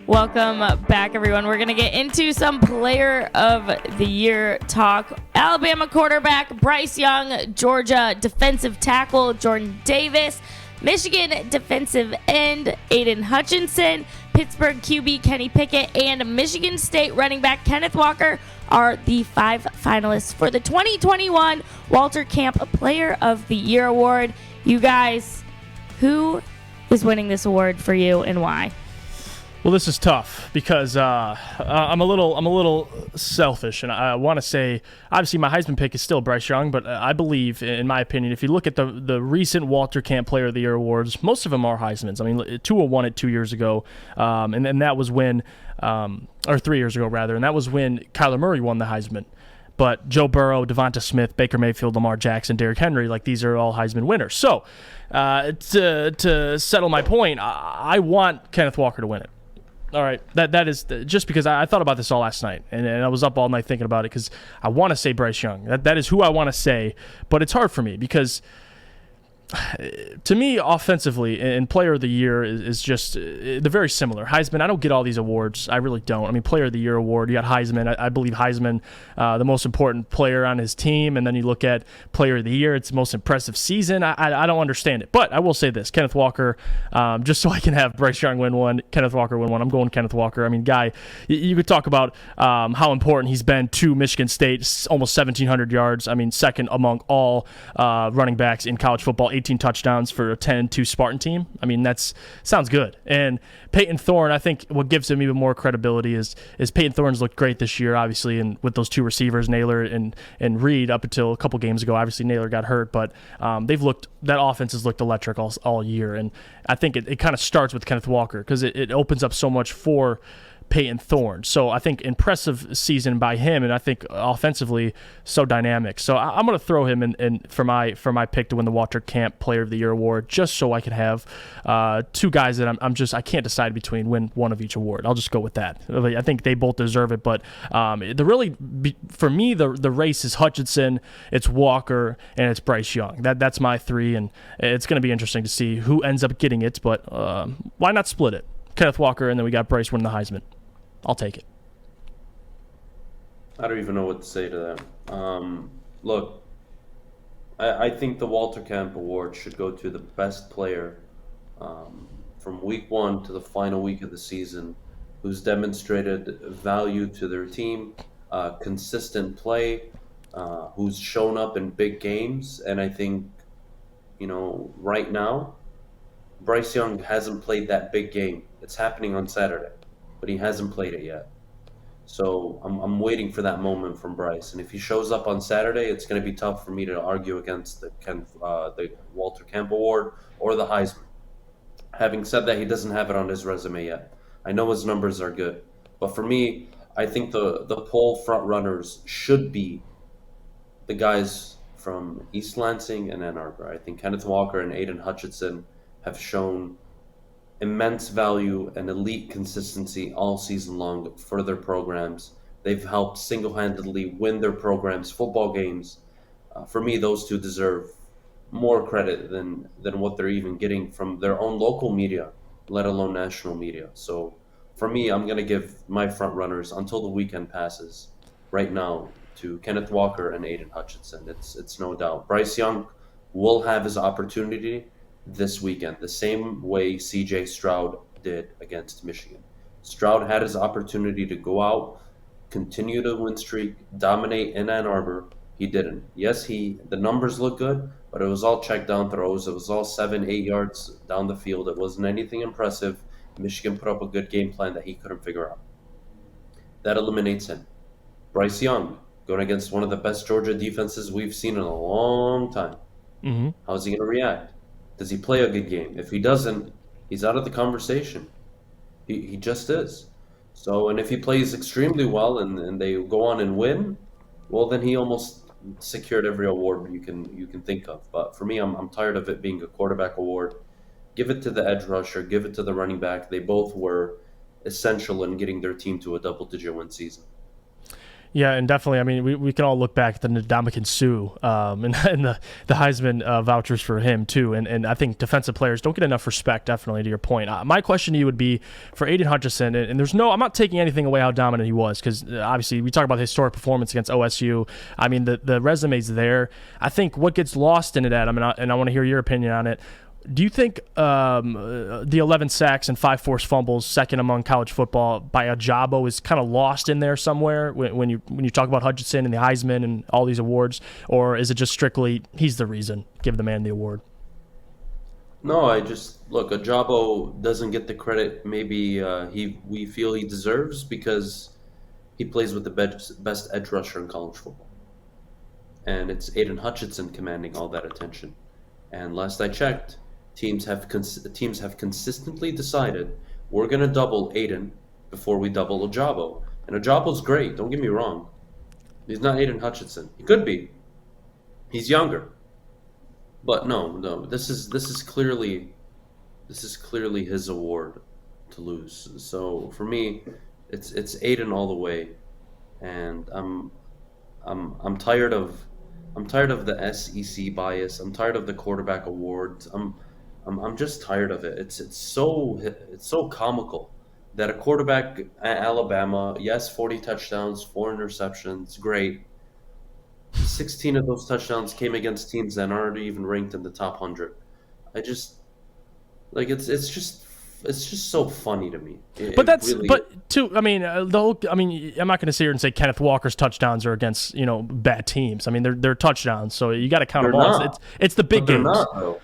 Welcome back, everyone. We're going to get into some Player of the Year talk. Alabama quarterback Bryce Young, Georgia defensive tackle Jordan Davis, Michigan defensive end Aiden Hutchinson, Pittsburgh QB Kenny Pickett, and Michigan State running back Kenneth Walker are the 5 finalists for the 2021 Walter Camp Player of the Year award. You guys, who is winning this award for you and why? Well, this is tough because I'm a little selfish, and I want to say, obviously, my Heisman pick is still Bryce Young, but I believe, in my opinion, if you look at the recent Walter Camp Player of the Year awards, most of them are Heismans. I mean, Tua won it 2 years ago, and then that was when, or 3 years ago rather, and that was when Kyler Murray won the Heisman. But Joe Burrow, Devonta Smith, Baker Mayfield, Lamar Jackson, Derrick Henry, like these are all Heisman winners. So to settle my point, I want Kenneth Walker to win it. All right, that is just because I thought about this all last night, and I was up all night thinking about it because I want to say Bryce Young. That is who I want to say, but it's hard for me because to me, offensively, and Player of the Year is just, they're very similar. Heisman, I don't get all these awards. I really don't. I mean, Player of the Year award, you got Heisman. I believe Heisman, the most important player on his team, and then you look at Player of the Year, it's the most impressive season. I don't understand it. But I will say this, Kenneth Walker, just so I can have Bryce Young win one, Kenneth Walker win one, I'm going Kenneth Walker. I mean, guy, you could talk about how important he's been to Michigan State, almost 1,700 yards. I mean, second among all running backs in college football, 18 touchdowns for a 10-2 Spartan team. I mean, that's sounds good. And Peyton Thorne, I think what gives him even more credibility is Peyton Thorne's looked great this year, obviously, and with those two receivers, Naylor and Reed, up until a couple games ago. Obviously, Naylor got hurt, but that offense has looked electric all year. And I think it kind of starts with Kenneth Walker because it opens up so much for Peyton Thorne. So I think impressive season by him, and I think offensively so dynamic. So I'm going to throw him in for my pick to win the Walter Camp Player of the Year award, just so I can have two guys that I can't decide between, win one of each award. I'll just go with that. I think they both deserve it, but for me the race is Hutchinson, it's Walker, and it's Bryce Young. That's my 3, and it's going to be interesting to see who ends up getting it. But why not split it? Kenneth Walker, and then we got Bryce winning the Heisman. I'll take it. I don't even know what to say to that. Look, I think the Walter Camp Award should go to the best player from week 1 to the final week of the season who's demonstrated value to their team, consistent play, who's shown up in big games. And I think, right now, Bryce Young hasn't played that big game. It's happening on Saturday, but he hasn't played it yet. So I'm waiting for that moment from Bryce. And if he shows up on Saturday, it's going to be tough for me to argue against the Walter Camp Award or the Heisman. Having said that, he doesn't have it on his resume yet. I know his numbers are good. But for me, I think the poll front runners should be the guys from East Lansing and Ann Arbor. I think Kenneth Walker and Aiden Hutchinson have shown immense value and elite consistency all season long for their programs. They've helped single-handedly win their programs' football games. For me, those two deserve more credit than what they're even getting from their own local media, let alone national media. So for me, I'm going to give my front runners until the weekend passes right now to Kenneth Walker and Aiden Hutchinson. It's no doubt. Bryce Young will have his opportunity this weekend, the same way C.J. Stroud did against Michigan. Stroud had his opportunity to go out, continue the win streak, dominate in Ann Arbor. He didn't. Yes, the numbers look good, but it was all check down throws. It was all 7-8 yards down the field. It wasn't anything impressive. Michigan put up a good game plan that he couldn't figure out. That eliminates him. Bryce Young, going against one of the best Georgia defenses we've seen in a long time. Mm-hmm. How's he going to react? Does he play a good game? If he doesn't, he's out of the conversation. He just is. So, and if he plays extremely well and they go on and win, well, then he almost secured every award you can think of. But for me, I'm tired of it being a quarterback award. Give it to the edge rusher. Give it to the running back. They both were essential in getting their team to a double-digit win season. Yeah, and definitely, I mean, we can all look back at the Ndamukong Suh and the Heisman vouchers for him, too. And I think defensive players don't get enough respect, definitely, to your point. My question to you would be for Aiden Hutchinson, and I'm not taking anything away how dominant he was, because obviously we talk about the historic performance against OSU. I mean, the resume's there. I think what gets lost in it, Adam, and I want to hear your opinion on it. Do you think the 11 sacks and 5 forced fumbles, second among college football by Ajabo, is kind of lost in there somewhere when you talk about Hutchinson and the Heisman and all these awards, or is it just strictly he's the reason? Give the man the award. No, look. Ajabo doesn't get the credit maybe we feel he deserves because he plays with the best edge rusher in college football, and it's Aiden Hutchinson commanding all that attention. And last I checked, teams have consistently decided we're going to double Aiden before we double Ajabo. And Ajabo's great, don't get me wrong. He's not Aiden Hutchinson. He could be. He's younger. But no, this is clearly his award to lose. So for me, it's Aiden all the way. And I'm tired of the SEC bias. I'm tired of the quarterback awards. I'm just tired of it. It's so comical that a quarterback at Alabama, yes, 40 touchdowns, 4 interceptions, great. 16 of those touchdowns came against teams that aren't even ranked in the top 100. It's just so funny to me. I'm not going to sit here and say Kenneth Walker's touchdowns are against bad teams. I mean, they're touchdowns, so you got to count them all. It's the big games. Not, though.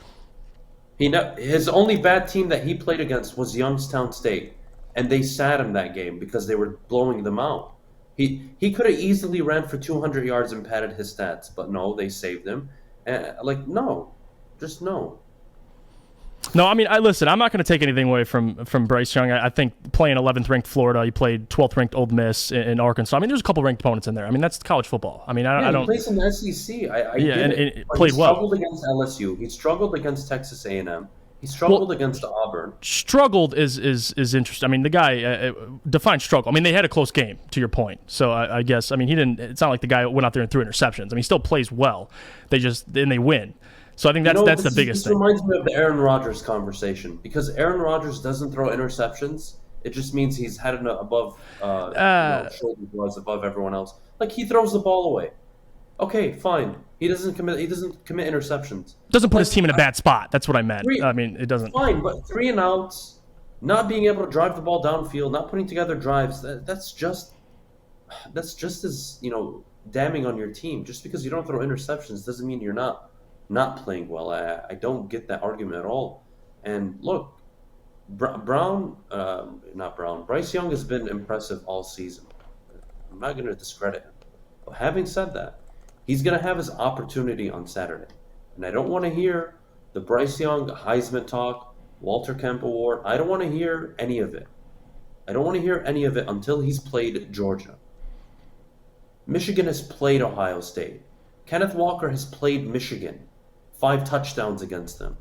His only bad team that he played against was Youngstown State, and they sat him that game because they were blowing them out. He could have easily ran for 200 yards and padded his stats, but no, they saved him. No. No, I mean, listen, I'm not going to take anything away from Bryce Young. I think playing 11th ranked Florida, he played 12th ranked Ole Miss in Arkansas. I mean, there's a couple ranked opponents in there. I mean, that's college football. I mean, I don't. He plays in the SEC. I get it. And played well. He struggled against LSU. He struggled against Texas A&M. He struggled against Auburn. Struggled is interesting. I mean, the guy defined struggle. I mean, they had a close game, to your point. So I guess, I mean, he didn't. It's not like the guy went out there and threw interceptions. I mean, he still plays well. They win. So I think that's the biggest thing. This reminds me of the Aaron Rodgers conversation because Aaron Rodgers doesn't throw interceptions. It just means he's had an above shoulder blades above everyone else. Like he throws the ball away. Okay, fine. He doesn't commit interceptions. Doesn't put his team in a bad spot. That's what I meant. I mean, it doesn't. Fine, but 3 and outs, not being able to drive the ball downfield, not putting together drives. That's just as damning on your team. Just because you don't throw interceptions doesn't mean you're not playing well. I don't get that argument at all. And look, Bryce Young has been impressive all season. I'm not going to discredit him. But having said that, he's going to have his opportunity on Saturday. And I don't want to hear the Bryce Young Heisman talk, Walter Camp Award. I don't want to hear any of it. I don't want to hear any of it until he's played Georgia. Michigan has played Ohio State. Kenneth Walker has played Michigan. 5 touchdowns against them.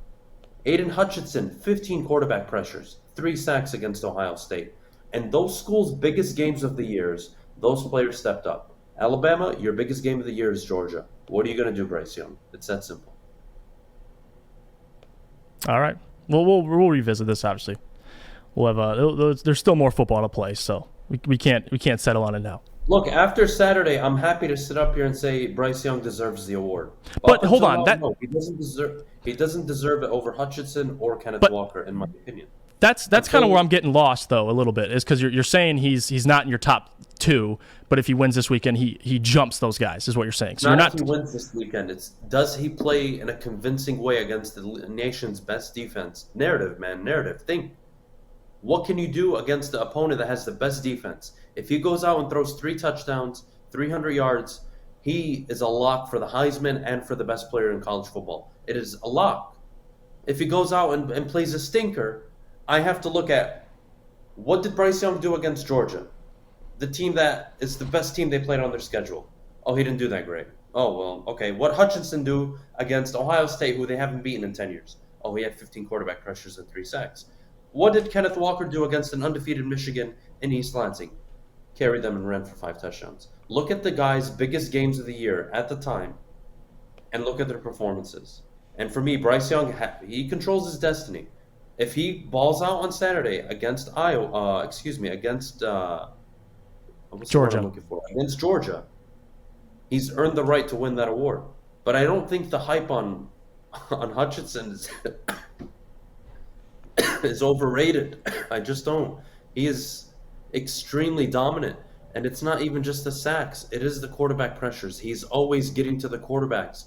Aiden Hutchinson, 15 quarterback pressures, 3 sacks against Ohio State. And those schools' biggest games of the years, those players stepped up. Alabama, your biggest game of the year is Georgia. What are you going to do, Bryce Young? It's that simple. All right. Well, we'll revisit this, obviously. We'll have there's still more football to play, so we can't settle on it now. Look, after Saturday, I'm happy to sit up here and say Bryce Young deserves the award. But hold on, he doesn't deserve it over Hutchinson or Kenneth Walker, in my opinion. That's kind of where I'm getting lost, though, a little bit, is because you're saying he's not in your top 2, but if he wins this weekend, he jumps those guys, is what you're saying. So if he wins this weekend. It's does he play in a convincing way against the nation's best defense? Narrative, man, narrative. Think. What can you do against the opponent that has the best defense? If he goes out and throws 3 touchdowns, 300 yards, he is a lock for the Heisman and for the best player in college football. It is a lock. If he goes out and plays a stinker, I have to look at what did Bryce Young do against Georgia? The team that is the best team they played on their schedule. Oh, he didn't do that great. Oh, well, okay. What Hutchinson do against Ohio State, who they haven't beaten in 10 years? Oh, he had 15 quarterback pressures and 3 sacks. What did Kenneth Walker do against an undefeated Michigan in East Lansing? carried them and ran for 5 touchdowns. Look at the guys' biggest games of the year at the time, and look at their performances. And for me, Bryce Young, he controls his destiny. If he balls out on Saturday against against what's the word Georgia. I'm looking for? Against Georgia, he's earned the right to win that award. But I don't think the hype on Hutchinson is overrated. I just don't. He is extremely dominant. And it's not even just the sacks. It is the quarterback pressures. He's always getting to the quarterbacks.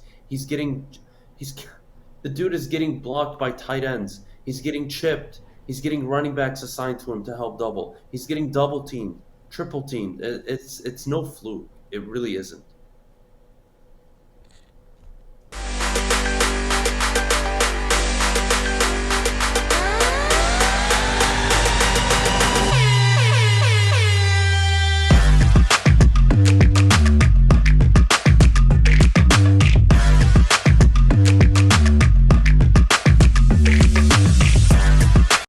The dude is getting blocked by tight ends. He's getting chipped. He's getting running backs assigned to him to help double. He's getting double teamed, triple teamed. It's no fluke. It really isn't.